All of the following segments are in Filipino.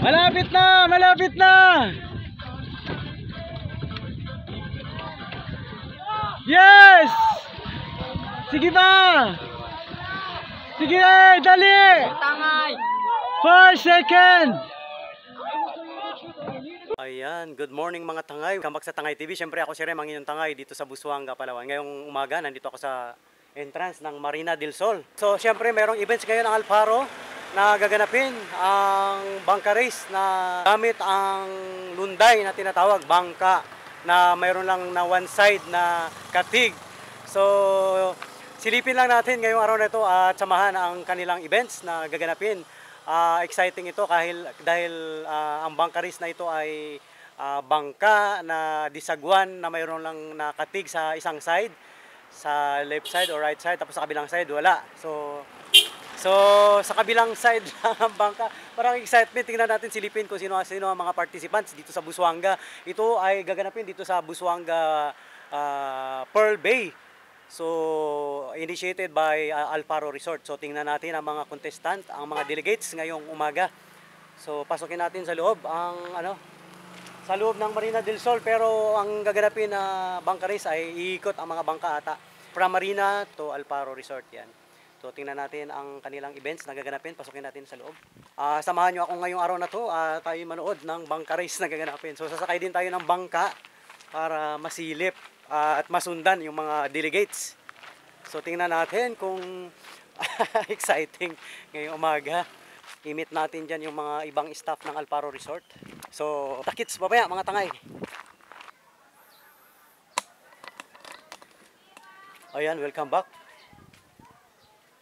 Malapit na! Malapit na! Yes! Sige ba? Sige, dali! Tangay! 4 seconds! Ayan, good morning mga tangay. Kambak sa Tangay TV. Siyempre ako si Rem, ang inyong tangay dito sa Busuanga, Palawan. Ngayong umaga, nandito ako sa entrance ng Marina del Sol. So, siyempre merong events ngayon ng Alfaro na gaganapin ang bangka race na gamit ang lunday na tinatawag, bangka, na mayroon lang na one side na katig. So, silipin lang natin ngayong araw na ito at samahan ang kanilang events na gaganapin. Exciting ito dahil ang bangka race na ito ay bangka na disagwan na mayroon lang nakatig sa isang side, sa left side or right side, tapos sa kabilang side wala. So sa kabilang side ng bangka, parang excitement. Tingnan natin, silipin kung sino ang mga participants dito sa Busuanga. Ito ay gaganapin dito sa Busuanga Pearl Bay. So, initiated by Alfaro Resort. So, tingnan natin ang mga contestant, ang mga delegates ngayong umaga. So, pasukin natin sa loob sa loob ng Marina del Sol. Pero ang gaganapin na bangka race ay iikot ang mga bangka ata. From Marina to Alfaro Resort yan. So, tingnan natin ang kanilang events na gaganapin. Pasukin natin sa loob. Samahan nyo ako ngayong araw na to. Tayo manood ng bangka race na gaganapin. So, sasakay din tayo ng bangka para masilip at masundan yung mga delegates. So tingnan natin kung exciting ngayong umaga. I-meet natin dyan yung mga ibang staff ng Alfaro Resort. So takits babaya mga tangay. Ayan, welcome back.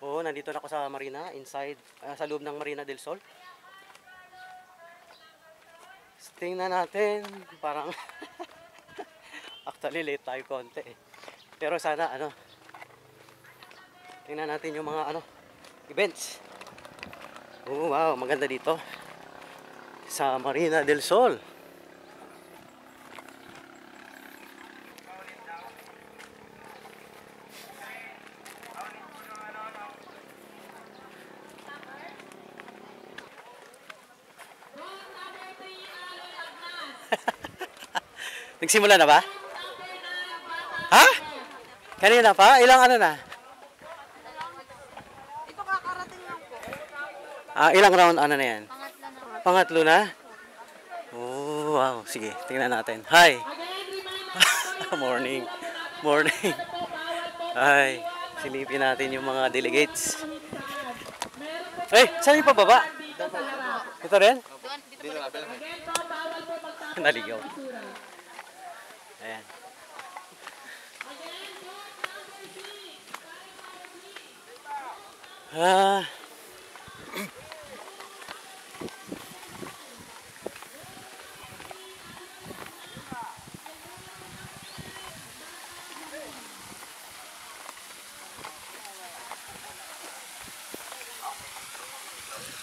Oo, nandito na ako sa Marina, inside, sa loob ng Marina del Sol. So, tingnan natin, parang actually late tayo konti eh. Pero sana tingnan natin yung mga events. Oh wow, maganda dito sa Marina del Sol. Nagsimula na ba? Ha? Kanina pa? Ilang na? Ito kakarating lang po. Ilang round na yan? Pangatlo na. Pangatlo na? Oh, wow. Sige, tingnan natin. Hi! Morning. Morning. Hi. Silipin natin yung mga delegates. Saan yung pababa? Ito rin? Naligaw. Ayan.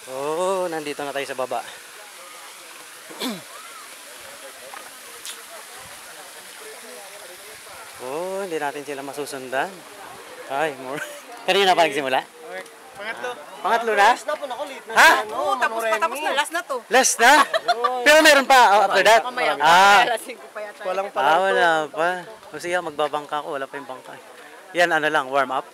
Oh, nandito na tayo sa baba. Oh, hindi natin sila masusundan. Hi, more. Kanina pa nagsimula? Pangatlo. Pangatlo na? Last na po, late na. Ha? Oo, tapos na. Last na to. Last na? Pero meron pa after that? Alas 5 pa yata. Walang Wala pa. O siya, magbabangka ko. Wala pa yung bangka. Yan, lang, warm up.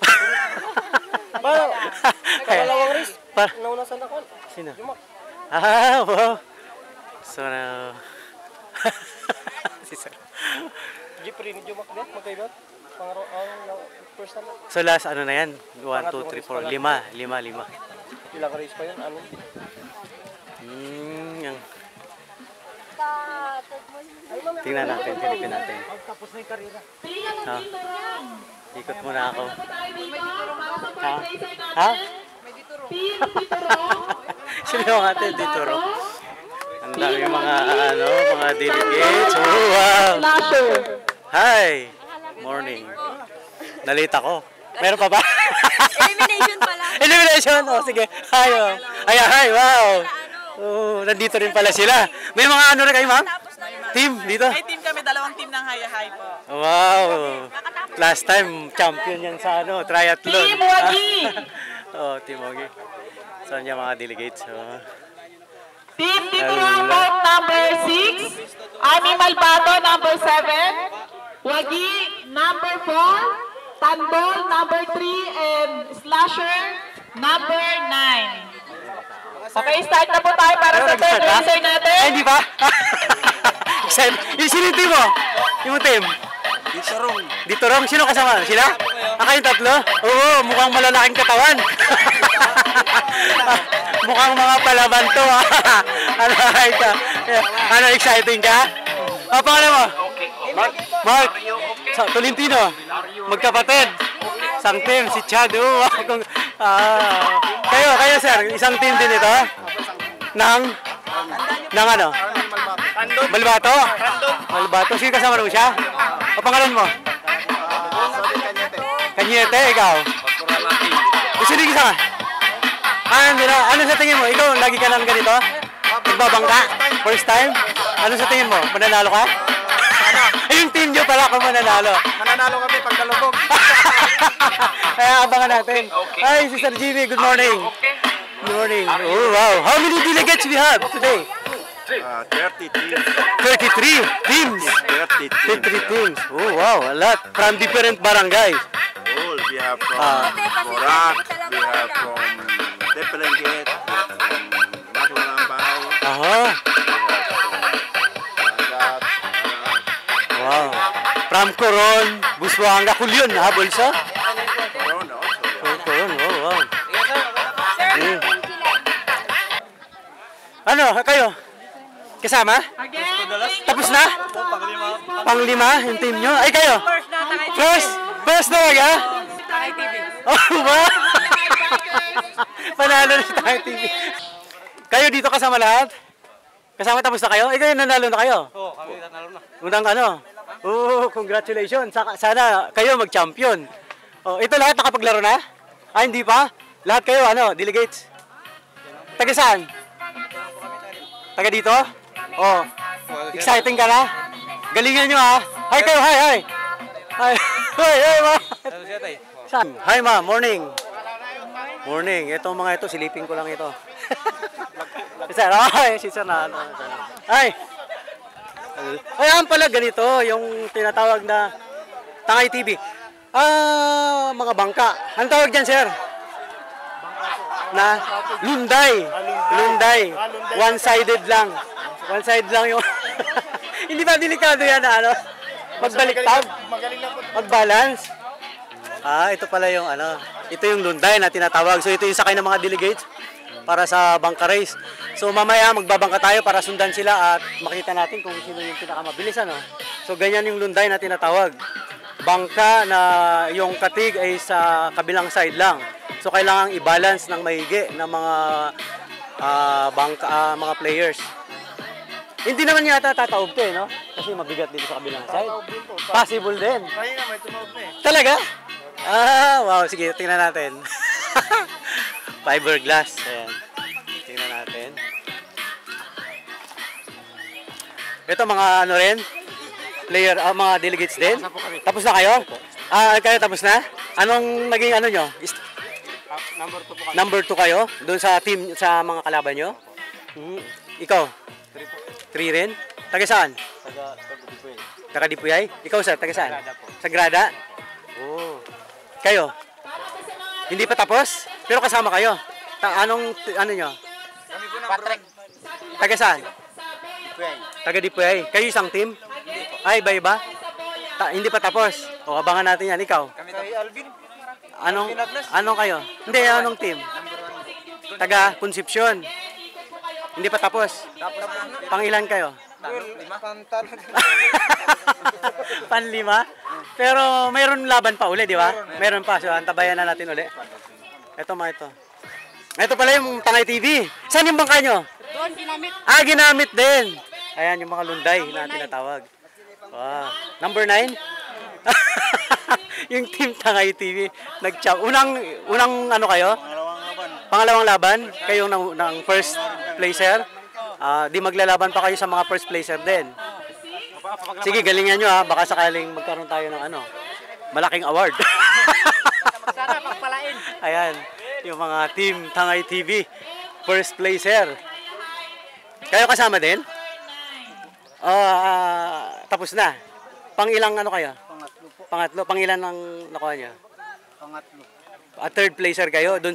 Dalawang race. Pa. Nauna sa nakon. Sino? Jumak. Wow. So, si Sir. Jeep rin, Jumak din. Magkaibat. First time. So, last na yan? 1, 2, 3, 4. 5. Ilang race pa yun? Yan. Tingnan natin, silipin natin. Tapos na yung karera. Ikot muna ako. Ha? May dituro. Sino yung atin dito, Ro? Ang dami mga delegates. Oh, wow! Hi! Morning. Nalita ko. Meron pa ba? Elimination pala. Elimination! Oh, sige. Hi, oh. Hi, wow! Oh, nandito rin pala sila. May mga rin kayo, ma'am? Team dito? May team kami, dalawang team ng Hayahay po. Wow! Last time, champion yan sa triathlon. Team Wagi! Oh, Team Wagi. So, yan mga delegates. Team Titurong number 6, Animal Bato number 7, Wagi number 4, Tandol number 3, and Slasher number 9. Okay, start na po tayo para sa third racer natin. Ay, hindi ba? Yung sino yung team mo? Yung team? Dito Rong. Sino kasama? Sila? Kayong tatlo? Oo, mukhang malalaking katawan. Mukhang mga palaban to. Alright. Ano, exciting ka? Pangalan mo? Mark. Tolentino. Magkapatid. Isang team, si Chad. Kayo sir, isang team din ito? Ng ano? Malbato? Malbato. Sino kasama mo siya? Pangalan mo? Kanyete, ikaw? Gusto din isa ka? Ano sa tingin mo? Ikaw, lagi ka lang ganito? Nagbabangka? First time? Ano sa tingin mo? Mananalo ka? Yung team nyo pala kung mananalo. Mananalo kami pag kalubog. Kaya abangan natin. Hi, Sister Jimmy. Good morning. Good morning. Oh, wow. How many delegates we have today? 30 teams. 33 teams. 33 teams. Oh, wow. A lot. From different barangays. All we have from Morak, we have from Depelenget, we have from Matulambay, Aha. Wow. From Coron, Busuanga, Kulyon, ha, Bulsa? Coron also. Coron, wow. Ano, kayo? Kasama? Tapos na? Panglima yung team nyo? Ay, kayo? First talaga? Oh, wow! Panalo na tayo TV. Kayo dito kasama lahat? Kasama tapos na kayo? Eh, kayo nanalo na kayo? Oo, kami nanalo na. Unang ano? Oh, congratulations. Sana kayo mag-champion. Oh, ito lahat nakapaglaro na? Ah, hindi pa? Lahat kayo, ano, delegates? Taga saan? Taga dito? Oh, exciting ka na? Galingan nyo ha? Hi kayo, hi! Hi, ma! Saan? Hi ma, morning! Morning. Ito mga ito, silipin ko lang ito. Si Sir na ano. Ay! Ayan pala ganito, yung tinatawag na Tangay TV. Mga bangka. Anong tawag dyan, sir? Na lunday. Lunday. One-sided lang. One-sided lang yung... Hindi ba delikado yan na ano? Magbaliktad? Mag-balance? Ito pala yung ano. Ito yung lunday na tinatawag. So ito yung sakay ng mga delegates para sa bangka race. So mamaya magbabangka tayo para sundan sila at makita natin kung sino yung pinakamabilis, ano. So ganyan yung lunday na tinatawag. Bangka na yung katig ay sa kabilang side lang. So kailangang i-balance ng maigi ng mga mga players. Hindi naman yata tataob to, no? Kasi mabigat dito sa kabilang side. Possible din. Kaya nga may tumaob na eh. Talaga? Wow. Sige, tingnan natin. Fiberglass. Ayan. Tingnan natin. Ito mga ano rin? Player, mga delegates din? Tapos na kayo? Kayo tapos na? Anong naging ano nyo? Number 2 po kami. Number 2 kayo? Doon sa team, sa mga kalaban nyo? Ikaw? 3 rin? Taga saan? Taga Dipuyay? Ikaw sir, taga saan? Sagrada? Oh. Kayo? Hindi pa tapos? Pero kasama kayo? Anong, ano nyo? Patrick. Taga saan? Taga Dipuyay. Kayo isang team? Ay, iba-iba? Hindi pa tapos? O, abangan natin yan. Ikaw? Kay Alvin. Anong kayo? Hindi, anong team? Taga Concepcion. Hindi pa tapos? Pangilan kayo? Panlima? Pero mayroon laban pa uli, di ba? Meron pa. So, antabayan na natin uli. Ito mga ito. Ito pala yung Tangay TV. Saan yung bangka nyo? Doon, ginamit. Ginamit din. Ayan yung mga lunday na tinatawag. Wow. Number 9? Yung team Tangay TV. Unang ano kayo? Pangalawang laban. Kayong ng first placer. Di maglalaban pa kayo sa mga first placer din. Sige, galingan nyo ha. Baka sakaling magkaroon tayo ng ano, malaking award. Sana pagpalain. Ayan, yung mga team Tangay TV. First placer. Kayo kasama din? Tapos na. Pang ilang ano kayo? Pangatlo po. Pangatlo. Pang ilan ang nakuha niyo? Pangatlo. Third placer kayo. Doon.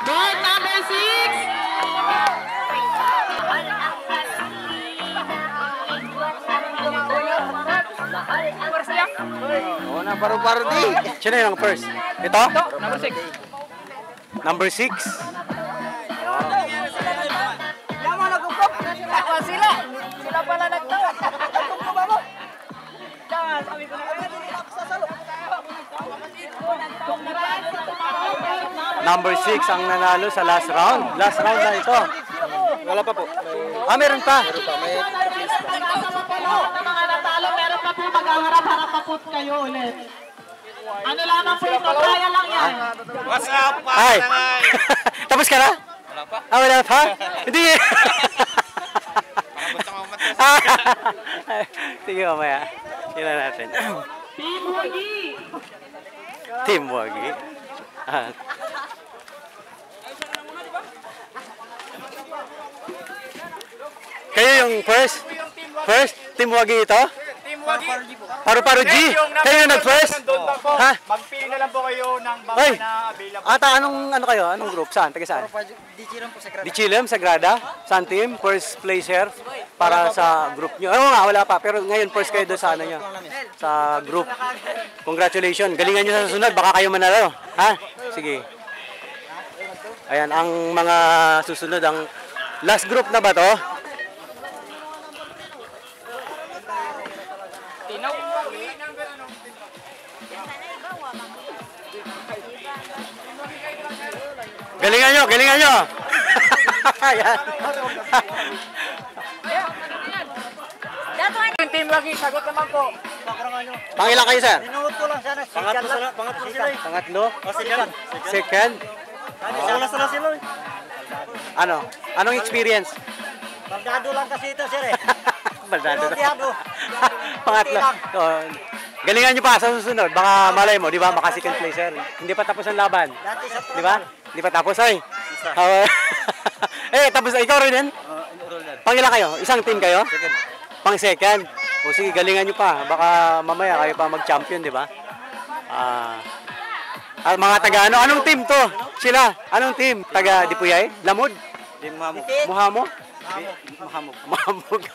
Board number 6. Oo na, paru-paro di. Sino yung first? Ito? Number 6. Number 6. Sila! Sila pala nagtawa. Number 6 ang nanalo sa last round. Last round na ito. Wala pa po. Meron pa. Mga natalo, meron pa po maghaharap-harap pa po kayo ulit. Ano lamang po ito, kaya lang yan. What's up, Hi. Tapos ka na? Wala pa. Wala pa? Hindi. Sige, mamaya. Tingnan natin. Team Wagi. Team Wagi. Kayo yung first? First? Team Wagi ito? Paru-paro G? Kayo yung nag-first? Ha? Mag-pili na lang po kayo ng Ay! na available. Ata, ano kayo? Anong group? Saan? Taga saan? Di Chilem, Sagrada? Saan team? First placer para sa group nyo. Oo nga, wala pa. Pero ngayon first kayo doon sa ano nyo. Sa group. Congratulations. Galingan nyo sa susunod. Baka kayo manalo. Ha? Sige. Ayan, ang mga susunod. Ang last group na ba to? Galingan nyo, galingan nyo! Ayan. Yung team lagi, sagot naman po. Pangilan kayo, sir? Minuto ko lang sana. Pangatlo sila eh. Pangatlo? Second. Second? Sila sila eh. Ano? Anong experience? Bagdado lang kasi ito sir eh. Baldado. Bagdado. Pangatlo. Oh, galingan nyo pa sa susunod. Baka malay mo, di ba? Maka second placer. Hindi pa tapos ang laban. Dati sa Di ba? Hindi pa tapos ay. Tapos na ikaw rin din? Pangilan kayo? Isang team kayo? Second. Pang second. O sige, galingan nyo pa. Baka mamaya kayo pa mag-champion, di ba? Mga taga ano? Anong team to? Sila? Anong team? Taga Dipuyay? Lamod? Muhamo? Mahamog.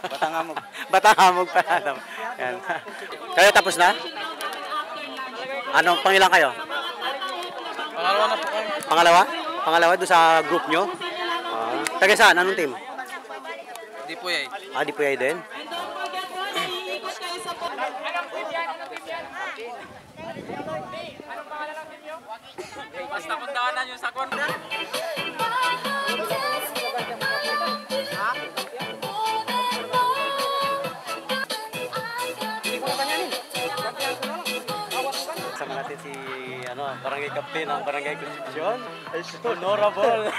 Batangamog. Batangamog pala. Yan. Kayo tapos na? Anong pangilan kayo? Pangalawa na po kayo. Pangalawa? Pangalawa doon sa group nyo? Taga saan? Anong team? Di po yay. Dipuyay din? Basta puntahanan yung sakon. Kasama natin si barangay captain ng barangay Concepcion. Honorable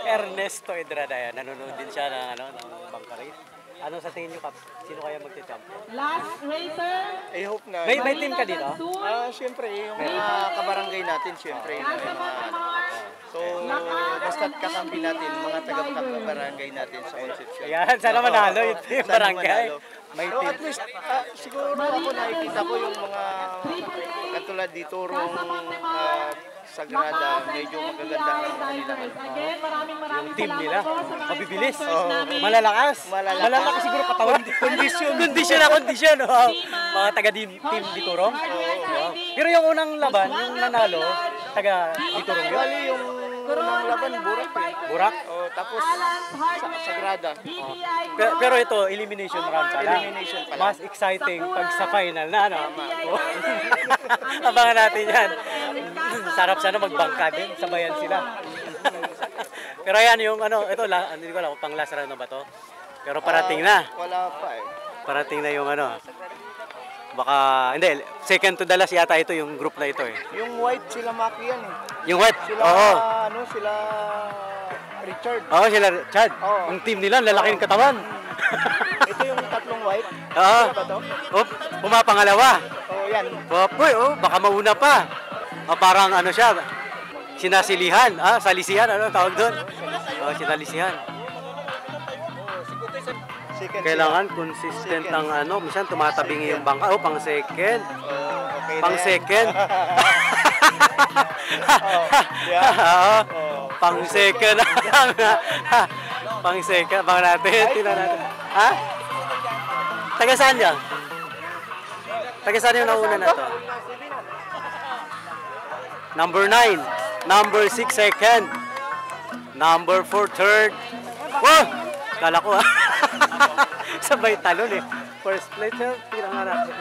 Ernesto Edrada. Nanonood din siya ng Bangkarit. Ano sa tingin nyo, Kap? Sino kaya magti-champion? Last racer. I hope na. May team ka dito? Siyempre, yung mga kabarangay natin, siyempre. So, basta't kakampi natin, mga taga-kabarangay natin sa Concepcion. Yan, sana manalo yung team Sana barangay. manalo. May So, team. at least, siguro ako nakikita ko yung mga katulad dito rong Sagrada, medyo magaganda ang kanila. Again, maraming Yung team nila, mabibilis. namin. Malalakas. Malalakas. Malalakas siguro katawan. Kondisyon na kondisyon. Wow. Mga taga-team Diturong. Pero yung unang laban, yung nanalo, taga Diturong yun. Bali yung unang laban, Burak eh. Burak. Tapos Sagrada. Pero ito, elimination round pala. Elimination pala. Mas exciting pag sa final na, ano? Abangan natin yan. Sarap sana magbangka din, sabayan sila. Pero yan, yung ito, hindi ko alam kung pang last round na ba to. Pero parating na. Wala pa eh. Parating na yung baka, hindi, second to the last yata ito yung group na ito eh. Yung white sila Maki yan eh. Yung white, Sila, oo. sila Richard. Oo, sila, Chad. Oo. Ang team nila, lalaki ng katawan. Ito yung tatlong white. Oo. Ano ba to? Pumapangalawa. Oh, yan. Baka mauna pa. Parang siya. sinasilihan. Salisihan, ano tawag doon? Sinalisihan. Kailangan consistent ng ano, minsan tumatabing yung bangka. Pang second. Okay Pang na yan. second. Pang second. Pang second. Bang natin. Tingnan natin. Ha? Taga saan yan? Taga saan yung nauna na to? Number 9. Number 6 second. Number 4 third. Wow! Kala ko sabay talon eh. First place sir. Tingnan nga natin.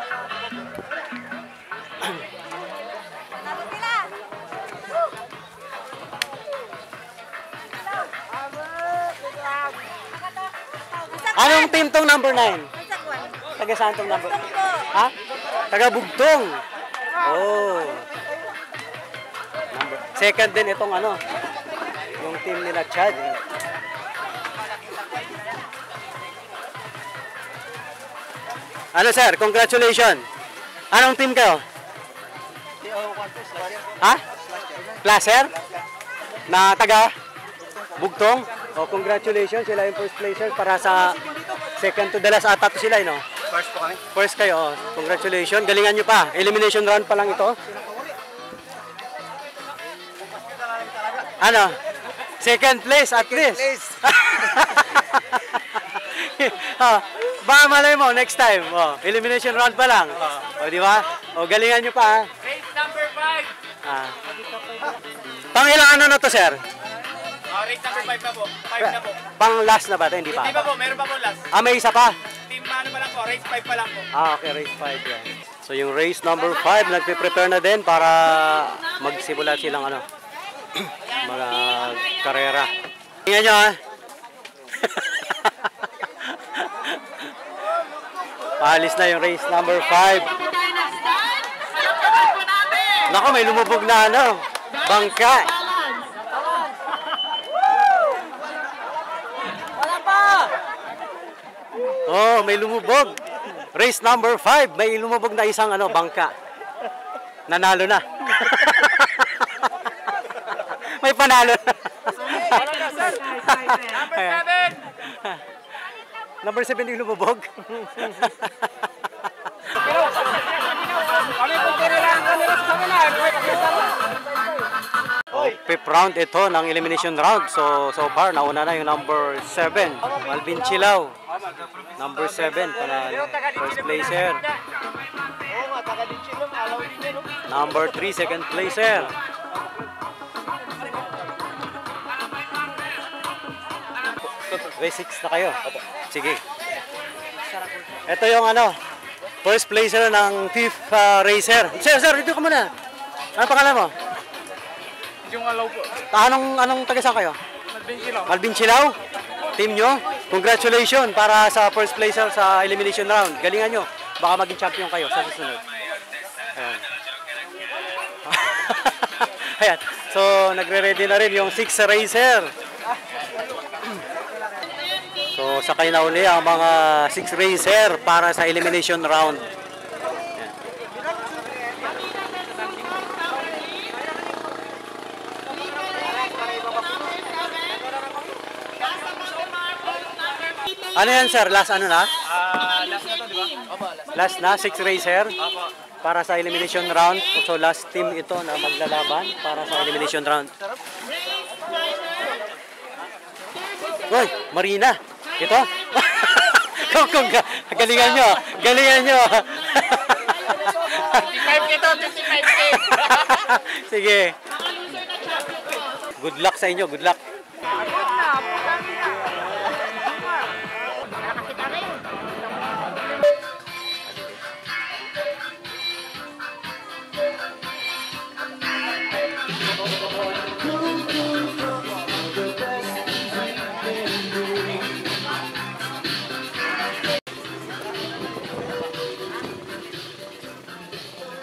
Anong team tong number 9? Taga saan tong number? Ha? Taga Bugtong. Oh. Second din itong ano. Yung team nila Chad. Ano sir? Congratulations. Anong team kayo? Ha? Placer? Na taga Bugtong? Oh, congratulations. Sila yung first placer para sa second to the last ata to sila, no? First po kami. First kayo, oh. Congratulations. Galingan nyo pa. Elimination round pa lang ito. Ano? Second place at least. Baka malay mo, next time. Oh, elimination round pa lang. O, di ba? O, galingan nyo pa. Race number 5. Pang ilang ano na to, sir? Race number 5 na po. 5 na po. Pang last na ba? Hindi pa. Hindi pa po, meron pa po last. May isa pa? Team ano pa lang po, race 5 pa lang po. Okay, race 5 yan. So, yung race number 5, nagpe-prepare na din para magsimula silang ano, mga karera. Tingnan nyo, ha? Paalis na yung race number 5. Naku, may lumubog na ano, bangka. Oh, may lumubog. Race number 5, may lumubog na isang ano, bangka. Nanalo na. May panalo na. Number 7 yung lumubog. Fifth round ito ng elimination round. So far, nauna na yung number 7. Alvin Chilao. Number 7, panalo. First placer. Number 3, second placer. Race 6 na kayo. Sige. Ito yung ano, first placer ng 5th racer. Sir, dito ka muna. Ano pangalan mo? Yung alaw po. Anong taga saan kayo? Malvin Chilao. Malvin Chilao? Team nyo? Congratulations para sa first placer sa elimination round. Galingan nyo. Baka maging champion kayo sa susunod. Ayan. Ayan. So, nagre-ready na rin yung 6th racer. So, sakay na uli ang mga 6 racer para sa elimination round. Ayan. Ano yan, sir? Last ano na? Last na to, di ba? Last na, 6 racer para sa elimination round. So, last team ito na maglalaban para sa elimination round. Uy, Marina! Ito? Galingan nyo! Galingan nyo! 55 ito, 55K. Sige. Good luck sa inyo, good luck.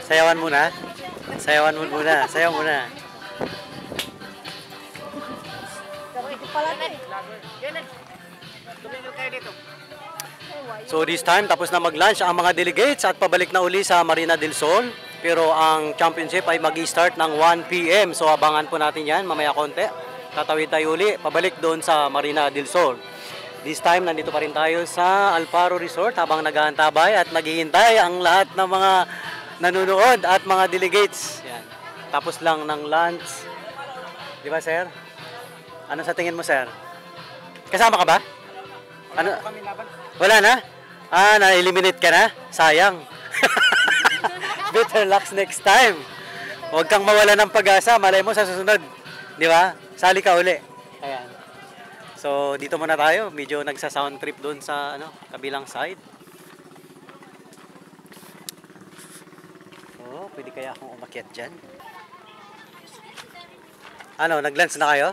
Sayawan muna. Sayawan mo muna. Sayaw muna. So this time, tapos na mag-lunch ang mga delegates at pabalik na uli sa Marina del Sol. Pero ang championship ay mag-start ng 1 p.m. So abangan po natin yan mamaya konti. Tatawid tayo uli, pabalik doon sa Marina del Sol. This time, nandito pa rin tayo sa Alfaro Resort habang nag-aantabay at naghihintay ang lahat ng mga nanonood at mga delegates. Yan. Tapos lang ng lunch. Di ba, sir? Ano sa tingin mo, sir? Kasama ka ba? Ano? Wala na? Na-eliminate ka na? Sayang. Better luck next time. Huwag kang mawala ng pag-asa. Malay mo sa susunod. Di ba? Sali ka uli. Ayan. So, dito muna tayo. Medyo nagsa-sound trip doon sa kabilang side. Oh, pwede kaya akong umakyat dyan? Ano, nag-lunch na kayo?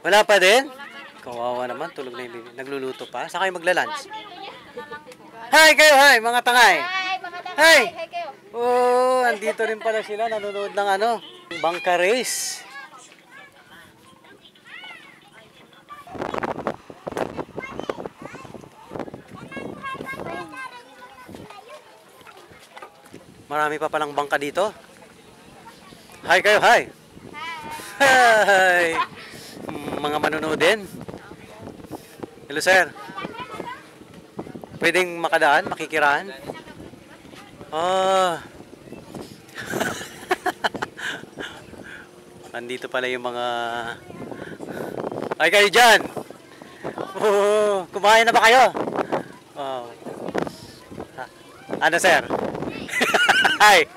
Wala pa din? Kawawa naman, tulog na yung baby. Nagluluto pa? Saan kayo magla-lunch? Hi kayo, hi, mga tangay! Hi! Oh, andito rin pala sila, nanonood ng bangka race. Marami pa palang bangka dito. Hi kayo, hi! Hi! Mga manonood din. Hello, sir. Pwedeng makadaan, makikiraan? Oh. Andito pala yung mga... Ay, kayo dyan! Oh, kumain na ba kayo? Oh. Ano, sir? Hi!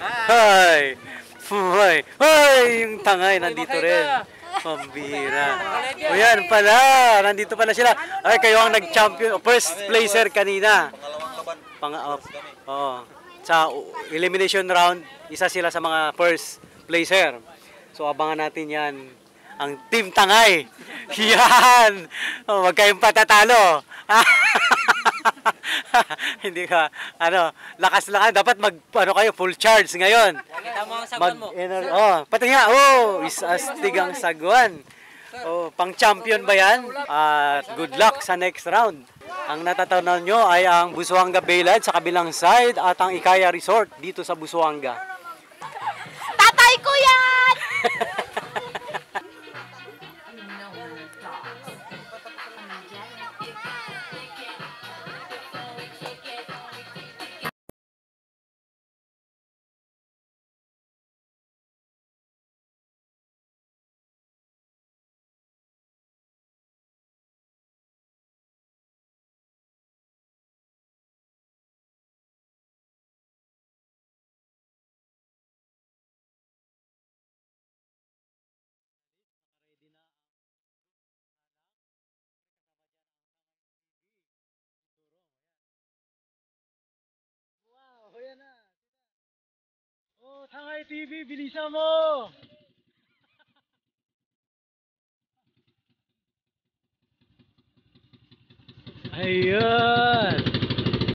Hi! Hi! Hi! Yung tangay, nandito rin. Pambira. O yan pala, nandito pala sila. Ay, kayo ang nag-champion, first placer kanina. Sa elimination round, isa sila sa mga first placer. So abangan natin yan, ang Team Tangay. Yan! Huwag kayong patatalo. Hindi ka, lakas-lakas. Dapat kayo, full charge ngayon. Kita mo ang sagwan mo. Pati nga, isastig ang sagwan. Pang champion ba yan? Good luck sa next round. Ang natatanaw nyo ay ang Busuanga Baylad sa kabilang side at ang Ikaya Resort dito sa Busuanga. Tatay ko yan! Wow, yan na. Oh, Tangay TV, bilisan mo! Ayan!